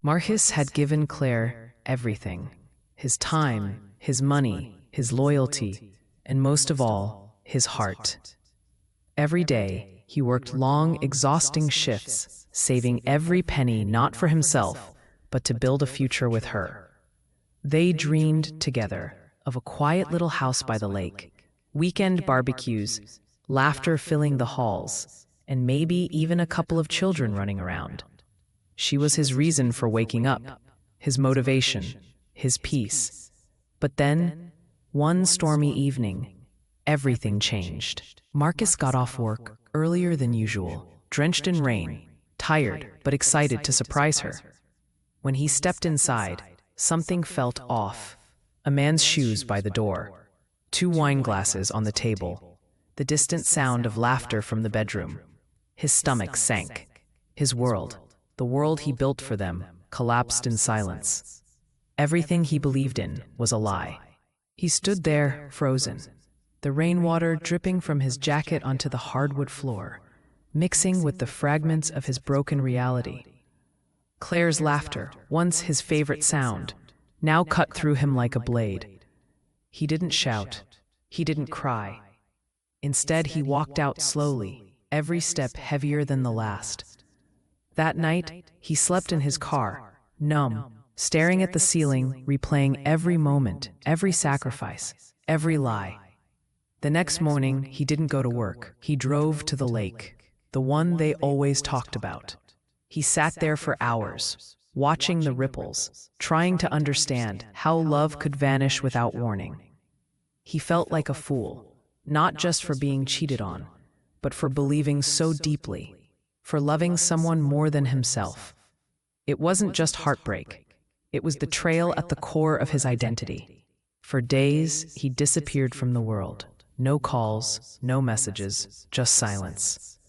Marcus had given Claire everything: his time, his money, his loyalty, and most of all, his heart. Every day, he worked long, exhausting shifts, saving every penny not for himself, but to build a future with her. They dreamed together of a quiet little house by the lake, weekend barbecues, laughter filling the halls, and maybe even a couple of children running around. She was his reason for waking up, his motivation, his peace. But then, one stormy evening, everything changed. Marcus got off work earlier than usual, drenched in rain, tired but excited to surprise her. When he stepped inside, something felt off. A man's shoes by the door, 2 wine glasses on the table, the distant sound of laughter from the bedroom. His stomach sank. His world, the world he built for them, collapsed in silence. Everything he believed in was a lie. He stood there, frozen, the rainwater dripping from his jacket onto the hardwood floor, mixing with the fragments of his broken reality. Claire's laughter, once his favorite sound, now cut through him like a blade. He didn't shout. He didn't cry. Instead, he walked out slowly, every step heavier than the last. That night, he slept in his car, numb, staring at the ceiling, replaying every moment, every sacrifice, every lie. The next morning, he didn't go to work. He drove to the lake, the one they always talked about. He sat there for hours, watching the ripples, trying to understand how love could vanish without warning. He felt like a fool, not just for being cheated on, but for believing so deeply, for loving someone more than himself. It wasn't just heartbreak. It was betrayal at the core of his identity. For days, he disappeared from the world. No calls, no messages, just silence.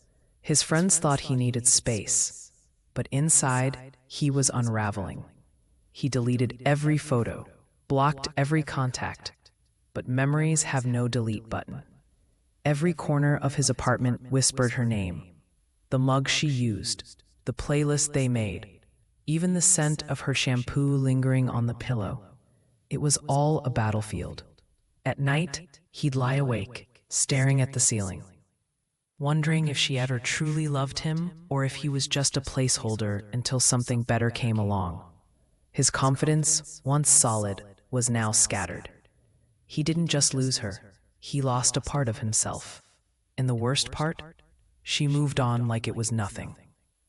His friends thought he needed space, but inside, he was unraveling. He deleted every photo, blocked every contact, but memories have no delete button. Every corner of his apartment whispered her name, the mug she used, the playlist they made, even the scent of her shampoo lingering on the pillow. It was all a battlefield. At night, he'd lie awake, staring at the ceiling, wondering if she ever truly loved him or if he was just a placeholder until something better came along. His confidence, once solid, was now scattered. He didn't just lose her, he lost a part of himself. And the worst part? She moved on like it was nothing.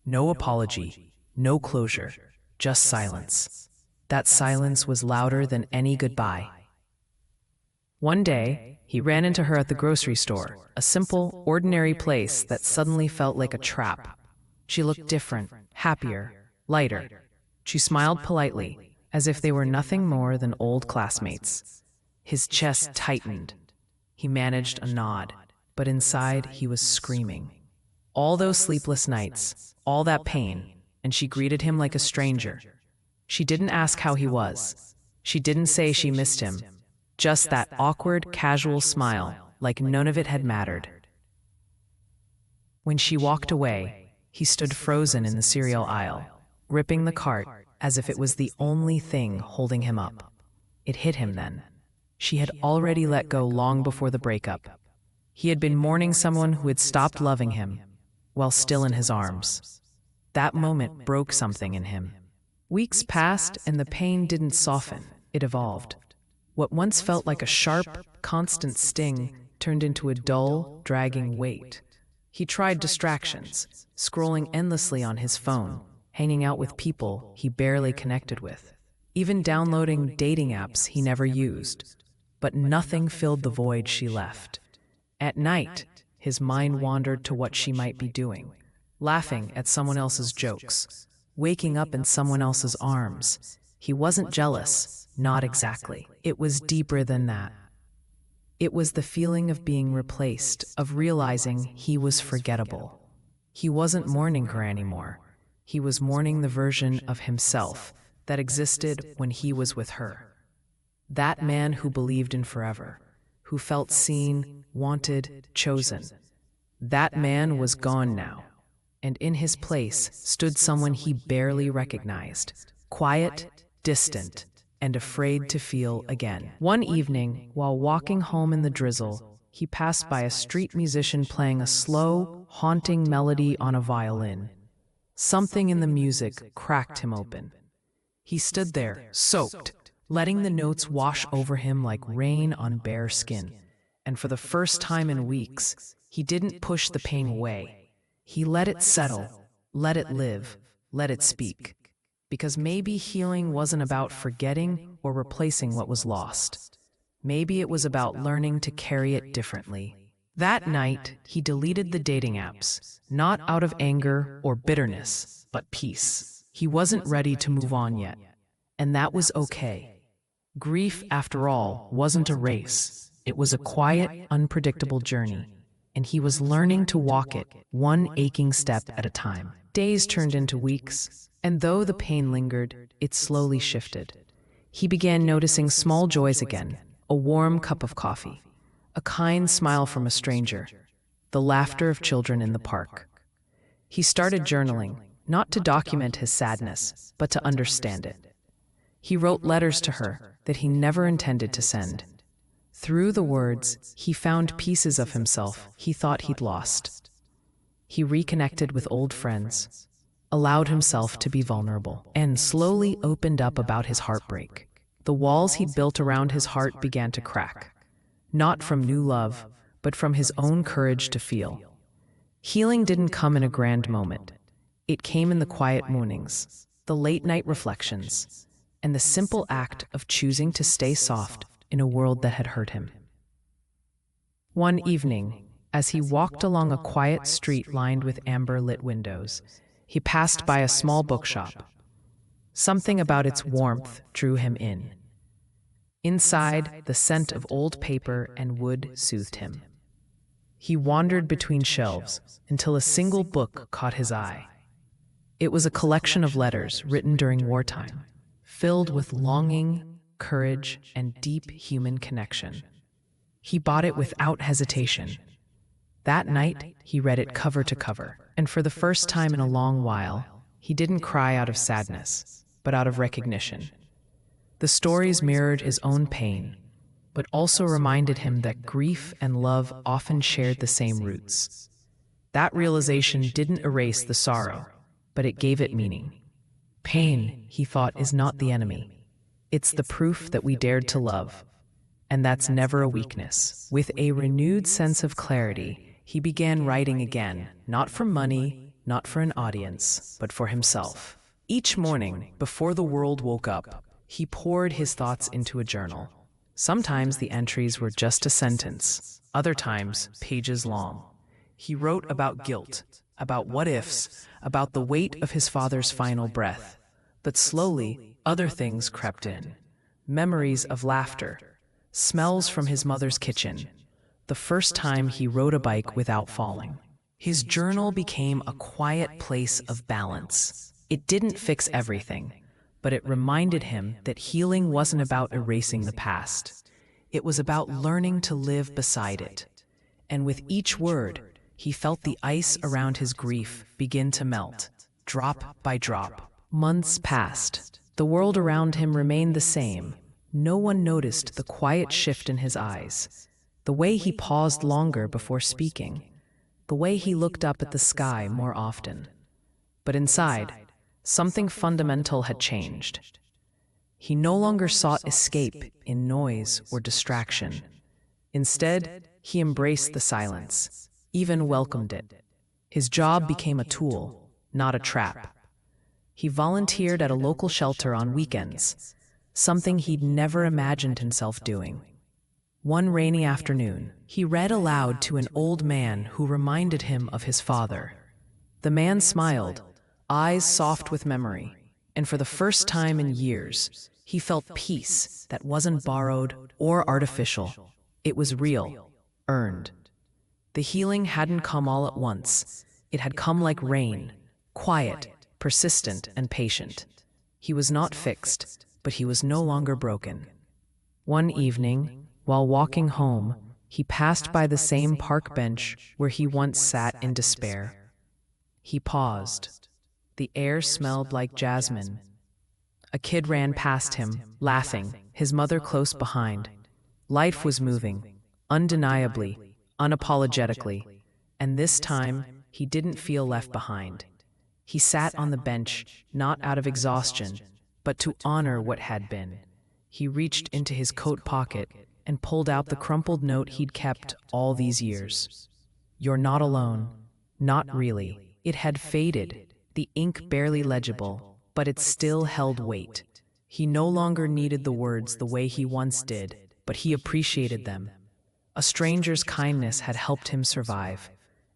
No apology, no closure, just silence. That silence was louder than any goodbye. One day, he ran into her at the grocery store, a simple, ordinary place that suddenly felt like a trap. She looked different, happier, lighter. She smiled politely, as if they were nothing more than old classmates. His chest tightened. He managed a nod, but inside he was screaming. All those sleepless nights, all that pain, and she greeted him like a stranger. She didn't ask how he was. She didn't say she missed him. Just that awkward, casual smile, like none of it had mattered. When she walked away, he stood frozen in the cereal aisle, gripping the cart as if it was the only thing holding him up. It hit him then. She had already let go long before the breakup. He had been mourning someone who had stopped loving him, while still in his arms. That moment broke something in him. Weeks passed and the pain didn't soften, it evolved. What once felt like a sharp, constant sting turned into a dull, dragging weight. He tried distractions, scrolling endlessly on his phone, hanging out with people he barely connected with, even downloading dating apps he never used. But nothing filled the void she left. At night, his mind wandered to what she might be doing, laughing at someone else's jokes, waking up in someone else's arms. He wasn't jealous, not exactly. It was deeper than that. It was the feeling of being replaced, of realizing he was forgettable. He wasn't mourning her anymore. He was mourning the version of himself that existed when he was with her. That man who believed in forever, who felt seen, wanted, chosen. That man was gone now, and in his place stood someone he barely recognized, quiet, distant, and afraid to feel again. One evening, while walking home in the drizzle, he passed by a street musician playing a slow, haunting melody on a violin. Something in the music cracked him open. He stood there, soaked, letting the notes wash over him like rain on bare skin. And for the first time in weeks, he didn't push the pain away. He let it settle, let it live, let it speak. Because maybe healing wasn't about forgetting or replacing what was lost. Maybe it was about learning to carry it differently. That night, he deleted the dating apps, not out of anger or bitterness, but peace. He wasn't ready to move on yet, and that was okay. Grief, after all, wasn't a race. It was a quiet, unpredictable journey, and he was learning to walk it, one aching step at a time. Days turned into weeks, and though the pain lingered, it slowly shifted. He began noticing small joys again, a warm cup of coffee, a kind smile from a stranger, the laughter of children in the park. He started journaling, not to document his sadness, but to understand it. He wrote letters to her that he never intended to send. Through the words, he found pieces of himself he thought he'd lost. He reconnected with old friends, allowed himself to be vulnerable, and slowly opened up about his heartbreak. The walls he'd built around his heart began to crack, not from new love, but from his own courage to feel. Healing didn't come in a grand moment. It came in the quiet mornings, the late-night reflections, and the simple act of choosing to stay soft in a world that had hurt him. One evening, as he walked along a quiet street lined with amber-lit windows, he passed by a small bookshop. Something about its warmth drew him in. Inside, the scent of old paper and wood soothed him. He wandered between shelves until a single book caught his eye. It was a collection of letters written during wartime, filled with longing, courage, and deep human connection. He bought it without hesitation. That night, he read it cover to cover, and for the first time in a long while, he didn't cry out of sadness, but out of recognition. The stories mirrored his own pain, but also reminded him that grief and love often shared the same roots. That realization didn't erase the sorrow, but it gave it meaning. Pain, he thought, is not the enemy. It's the proof that we dared to love, and that's never a weakness. With a renewed sense of clarity, he began writing again, not for money, not for an audience, but for himself. Each morning, before the world woke up, he poured his thoughts into a journal. Sometimes the entries were just a sentence, other times pages long. He wrote about guilt, about what-ifs, about the weight of his father's final breath. But slowly, other things crept in. Memories of laughter, smells from his mother's kitchen, the first time he rode a bike without falling. His journal became a quiet place of balance. It didn't fix everything, but it reminded him that healing wasn't about erasing the past. It was about learning to live beside it. And with each word, he felt the ice around his grief begin to melt, drop by drop. Months passed. The world around him remained the same. No one noticed the quiet shift in his eyes, the way he paused longer before speaking, the way he looked up at the sky more often. But inside, something fundamental had changed. He no longer sought escape in noise or distraction. Instead, he embraced the silence, even welcomed it. His job became a tool, not a trap. He volunteered at a local shelter on weekends, something he'd never imagined himself doing. One rainy afternoon, he read aloud to an old man who reminded him of his father. The man smiled, eyes soft with memory, and for the first time in years, he felt peace that wasn't borrowed or artificial. It was real, earned. The healing hadn't come all at once. It had come like rain, quiet, persistent, and patient. He was not fixed, but he was no longer broken. One evening, while walking home, he passed by the same park bench where he once sat in despair. He paused. The air smelled like jasmine. A kid ran past him, laughing, his mother close behind. Life was moving, undeniably, unapologetically, and this time he didn't feel left behind. He sat on the bench, not out of exhaustion, but to honor what had been. He reached into his coat pocket and pulled out the crumpled note he'd kept all these years. "You're not alone." Not really. It had faded, the ink barely legible, but it still held weight. He no longer needed the words the way he once did, but he appreciated them. A stranger's kindness had helped him survive,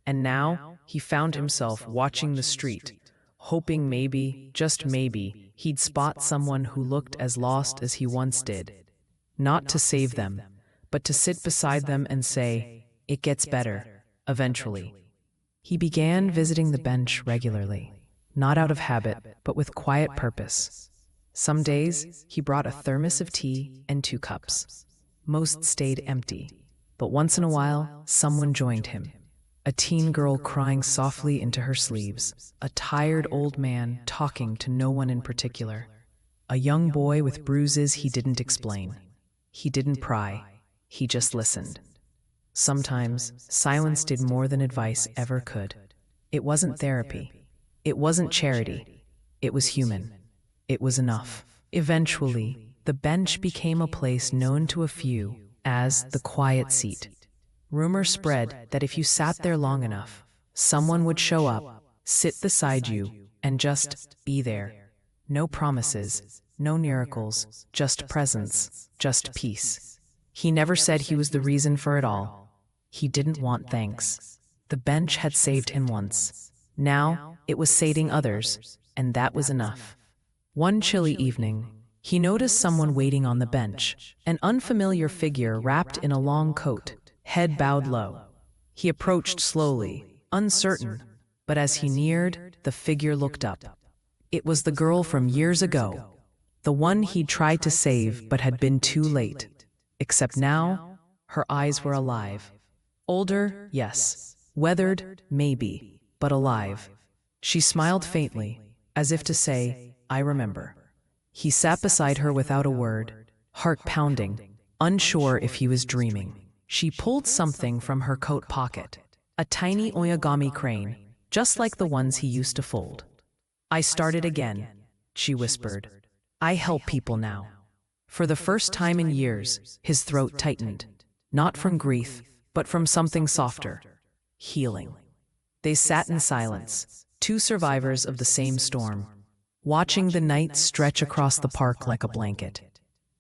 and now he found himself watching the street, hoping maybe, just maybe, he'd spot someone who looked as lost as he once did. Not to save them, but to sit beside them and say, "It gets better, eventually." He began visiting the bench regularly, not out of habit, but with quiet purpose. Some days, he brought a thermos of tea and 2 cups. Most stayed empty, but once in a while, someone joined him. A teen girl crying softly into her sleeves, a tired old man talking to no one in particular, a young boy with bruises he didn't explain. He didn't pry, he just listened. Sometimes, silence did more than advice ever could. It wasn't therapy. It wasn't charity. It was human. It was enough. Eventually, the bench became a place known to a few as the quiet seat. Rumor spread that if you sat there long enough, someone would show up, sit beside you, and just be there. No promises, no miracles, just presence, just peace. He never said he was the reason for it all. He didn't want thanks. The bench had saved him once. Now, it was saving others, and that was enough. One chilly evening, he noticed someone waiting on the bench, an unfamiliar figure wrapped in a long coat, head bowed low. He approached slowly, uncertain, but as he neared, the figure looked up. It was the girl from years ago, the one he'd tried to save but had been too late. Except now, her eyes were alive. Older, yes. Weathered, maybe, but alive. She smiled faintly, as if to say, "I remember." He sat beside her without a word, heart pounding, unsure if he was dreaming. She pulled something from her coat pocket, a tiny origami crane, just like the ones he used to fold. "I started again," she whispered. "I help people now." For the first time in years, his throat tightened, not from grief, but from something softer. Healing. They sat in silence, 2 survivors of the same storm, watching the night stretch across the park like a blanket.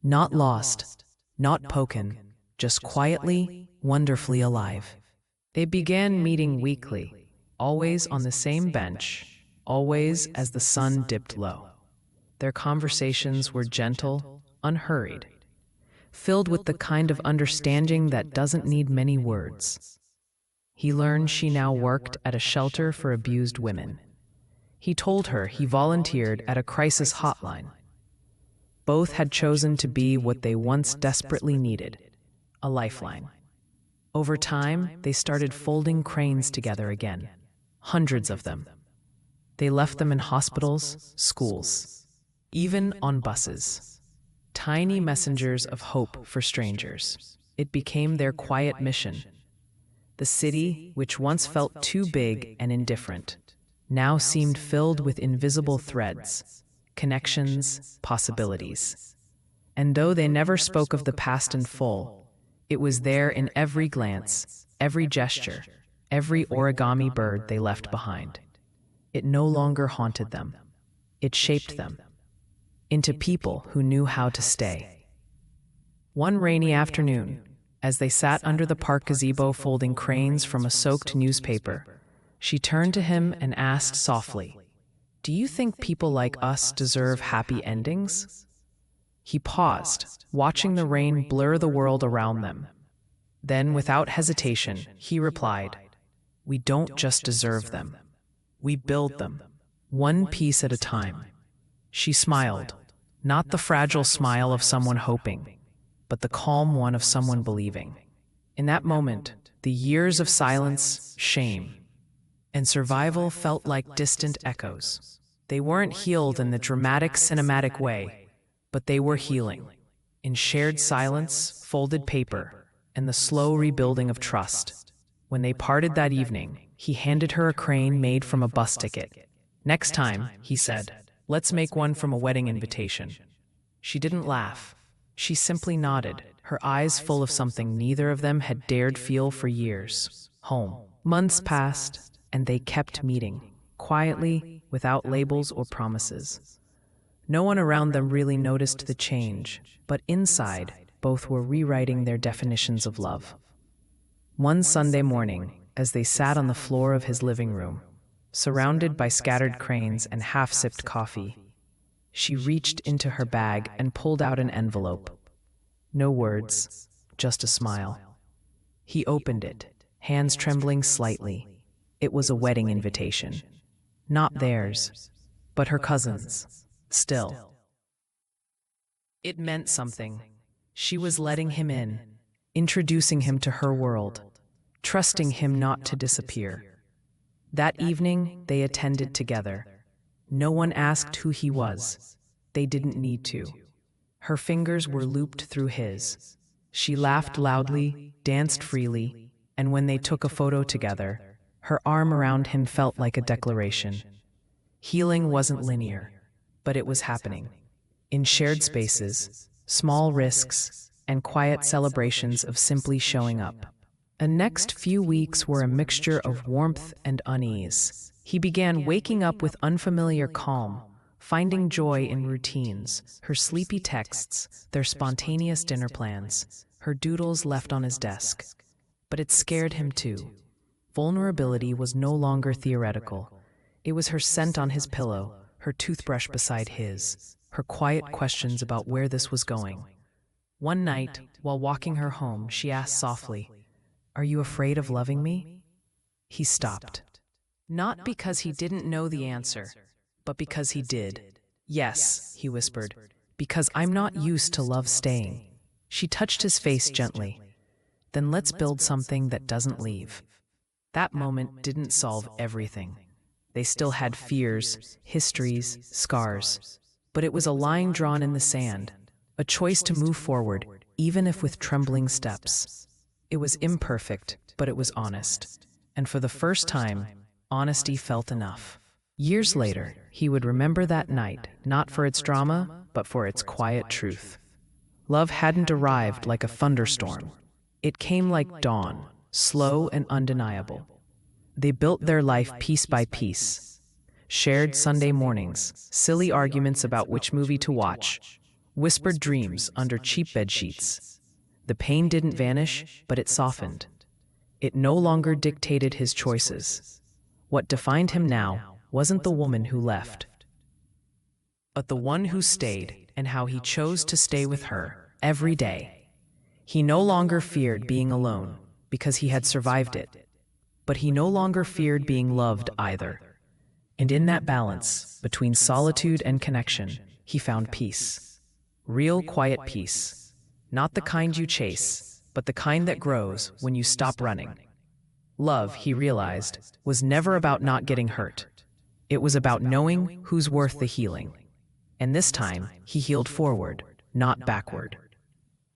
Not lost, not poken, just quietly, wonderfully alive. They began meeting weekly, always on the same bench, always as the sun dipped low. Their conversations were gentle, unhurried, filled with the kind of understanding that doesn't need many words. He learned she now worked at a shelter for abused women. He told her he volunteered at a crisis hotline. Both had chosen to be what they once desperately needed, a lifeline. Over time, they started folding cranes together again, hundreds of them. They left them in hospitals, schools, even on buses. Tiny messengers of hope for strangers. It became their quiet mission. The city, which once felt too big and indifferent, now seemed filled with invisible threads, connections, possibilities. And though they never spoke of the past in full, it was there in every glance, every gesture, every origami bird they left behind. It no longer haunted them. It shaped them into people who knew how to stay. One rainy afternoon, as they sat under the park gazebo folding cranes from a soaked newspaper, she turned to him and asked softly, "Do you think people like us deserve happy endings?" He paused, watching the rain blur the world around them. Then, without hesitation, he replied, "We don't just deserve them. We build them, one piece at a time." She smiled, not the fragile smile of someone hoping, but the calm one of someone believing. In that moment, the years of silence, shame, and survival felt like distant echoes. They weren't healed in the dramatic cinematic way, but they were healing. In shared silence, folded paper, and the slow rebuilding of trust. When they parted that evening, he handed her a crane made from a bus ticket. "Next time," he said, "let's make one from a wedding invitation." She didn't laugh. She simply nodded, her eyes full of something neither of them had dared feel for years. Home. Months passed, and they kept meeting, quietly, without labels or promises. No one around them really noticed the change, but inside, both were rewriting their definitions of love. One Sunday morning, as they sat on the floor of his living room, surrounded by scattered cranes and half-sipped coffee, she reached into her bag and pulled out an envelope. No words, just a smile. He opened it, hands trembling slightly. It was a wedding invitation. Not theirs, but her cousin's. Still. It meant something. She was letting him in, introducing him to her world, trusting him not to disappear. That evening, they attended together. No one asked who he was. They didn't need to. Her fingers were looped through his. She laughed loudly, danced freely, and when they took a photo together, her arm around him felt like a declaration. Healing wasn't linear, but it was happening. In shared spaces, small risks, and quiet celebrations of simply showing up. The next few weeks were a mixture of warmth and unease. He began waking up with unfamiliar calm, finding joy in routines, her sleepy texts, their spontaneous dinner plans, her doodles left on his desk. But it scared him too. Vulnerability was no longer theoretical. It was her scent on his pillow, her toothbrush beside his, her quiet questions about where this was going. One night, while walking her home, she asked softly, "Are you afraid of loving me?" He stopped. Not because he didn't know the answer, but because he did. "Yes," he whispered, "because I'm not used to love staying." She touched his face gently. "Then let's build something that doesn't leave." That moment didn't solve everything. They still had fears, histories, scars. But it was a line drawn in the sand, a choice to move forward, even if with trembling steps. It was imperfect, but it was honest. And for the first time, honesty felt enough. Years later, he would remember that night, not for its drama, but for its quiet truth. Love hadn't arrived like a thunderstorm. It came like dawn, slow and undeniable. They built their life piece by piece. Shared Sunday mornings, silly arguments about which movie to watch, whispered dreams under cheap bed sheets. The pain didn't vanish, but it softened. It no longer dictated his choices. What defined him now wasn't the woman who left, but the one who stayed, and how he chose to stay with her every day. He no longer feared being alone because he had survived it, but he no longer feared being loved either. And in that balance, between solitude and connection, he found peace. Real quiet peace. Not the kind you chase, but the kind that grows when you stop running. Love, he realized, was never about not getting hurt. It was about knowing who's worth the healing. And this time, he healed forward, not backward.